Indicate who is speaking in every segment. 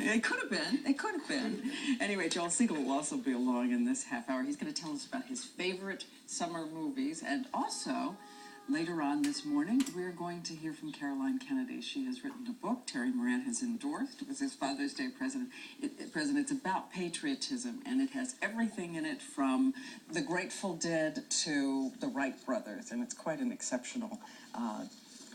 Speaker 1: It could have been. It could have been. Anyway, Joel Siegel will also be along in this half hour. He's going to tell us about his favorite summer movies. And also, later on this morning, we're going to hear from Caroline Kennedy. She has written a book Terry Moran has endorsed. It was his Father's Day present. It's about patriotism, and it has everything in it from the Grateful Dead to the Wright brothers. And it's quite an exceptional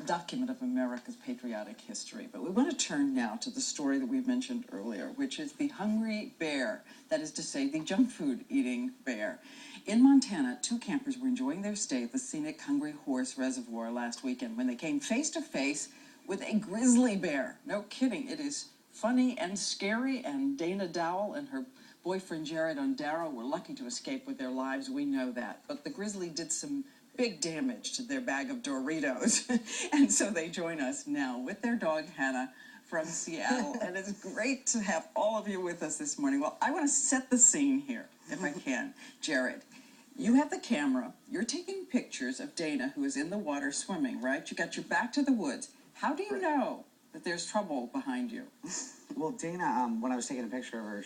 Speaker 1: document of America's patriotic history. But we want to turn now to the story that we mentioned earlier, which is the hungry bear, that is to say, the junk food eating bear. In Montana, 2 campers were enjoying their stay at the scenic Hungry Horse Reservoir last weekend when they came face to face with a grizzly bear. No kidding, it is funny and scary, and Dana Dowell and her boyfriend Jared Ondaro were lucky to escape with their lives, we know that. But the grizzly did some big damage to their bag of Doritos. And so they join us now with their dog, Hannah, from Seattle. And it's great to have all of you with us this morning. Well, I want to set the scene here, if I can. Jared, you have the camera. You're taking pictures of Dana, who is in the water swimming, right? You got your back to the woods. How do you know that there's trouble behind you?
Speaker 2: Well, Dana, when I was taking a picture of her,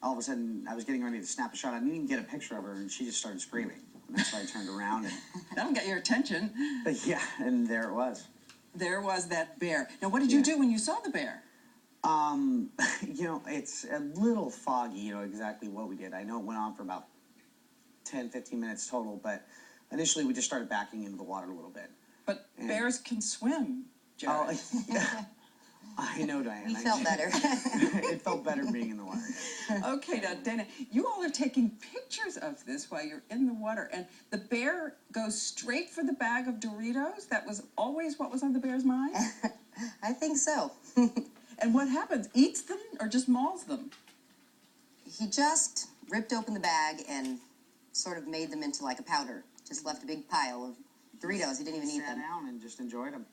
Speaker 2: all of a sudden, I was getting ready to snap a shot. I didn't even get a picture of her, and she just started screaming. And that's why I turned around. And
Speaker 1: that'll get your attention.
Speaker 2: But yeah, and there it was.
Speaker 1: There was that bear. Now, what did you do when you saw the bear?
Speaker 2: It's a little foggy, exactly what we did. I know it went on for about 10, 15 minutes total, but initially we just started backing into the water a little bit.
Speaker 1: But bears can swim, Jared.
Speaker 2: Oh, yeah. I know, Diane.
Speaker 3: We felt better.
Speaker 2: It felt better being in the water. Yeah.
Speaker 1: Okay, now, Dana, you all are taking pictures of this while you're in the water, and the bear goes straight for the bag of Doritos? That was always what was on the bear's mind?
Speaker 3: I think so.
Speaker 1: And what happens? Eats them or just mauls them?
Speaker 3: He just ripped open the bag and sort of made them into like a powder. Just left a big pile of Doritos. He didn't even eat them.
Speaker 2: Sat down and just enjoyed them.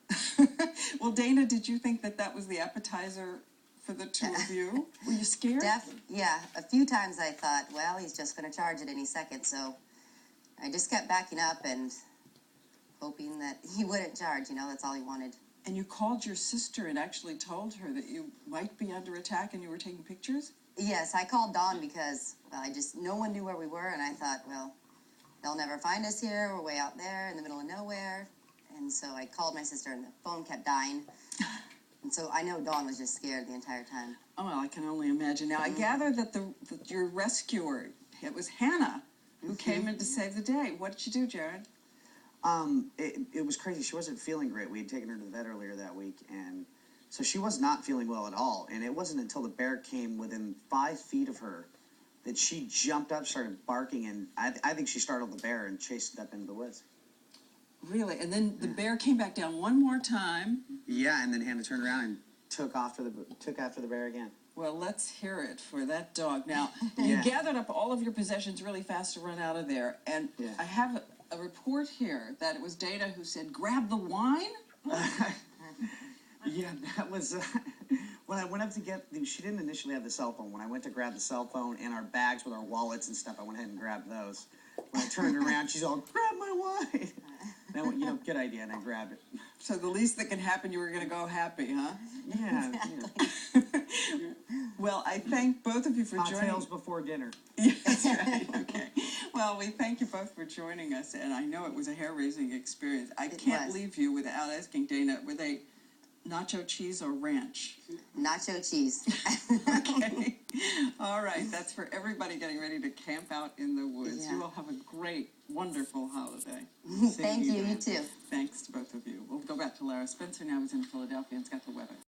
Speaker 1: Well, Dana, did you think that was the appetizer for the two of you? Were you scared?
Speaker 3: Yeah, a few times I thought, well, he's just going to charge it any second. So I just kept backing up and hoping that he wouldn't charge. That's all he wanted.
Speaker 1: And you called your sister and actually told her that you might be under attack and you were taking pictures?
Speaker 3: Yes, I called Dawn because no one knew where we were, and I thought, well, they'll never find us here. We're way out there in the middle of nowhere. And so I called my sister, and the phone kept dying. And so I know Dawn was just scared the entire time.
Speaker 1: Oh, well, I can only imagine. Now, I gather that your rescuer, it was Hannah, who came in to save the day. What did you do, Jared?
Speaker 2: It was crazy. She wasn't feeling great. We had taken her to the vet earlier that week, and so she was not feeling well at all. And it wasn't until the bear came within 5 feet of her that she jumped up, started barking, and I think she startled the bear and chased it up into the woods.
Speaker 1: Really? And then the bear came back down one more time?
Speaker 2: Yeah, and then Hannah turned around and took after the bear again.
Speaker 1: Well, let's hear it for that dog. Now, you gathered up all of your possessions really fast to run out of there, and I have a report here that it was Dana who said, grab the wine?
Speaker 2: Yeah, that was... when I went up to she didn't initially have the cell phone. When I went to grab the cell phone and our bags with our wallets and stuff, I went ahead and grabbed those. When I turned around, she's all, grab my wine. And I went, good idea, and I grabbed it.
Speaker 1: So the least that can happen, you were going to go happy, huh?
Speaker 2: Yeah.
Speaker 1: Well, I thank both of you for joining.
Speaker 2: Cocktails before dinner.
Speaker 1: Yes, that's right. Okay. Well, we thank you both for joining us, and I know it was a hair-raising experience. I can't leave you without asking Dana, were they nacho cheese or ranch?
Speaker 3: Nacho cheese.
Speaker 1: Okay. All right. That's for everybody getting ready to camp out in the woods. You all have a great, wonderful holiday.
Speaker 3: Thank you. You too.
Speaker 1: Thanks to both of you. We'll go back to Lara Spencer now, who's in Philadelphia, and's got the weather.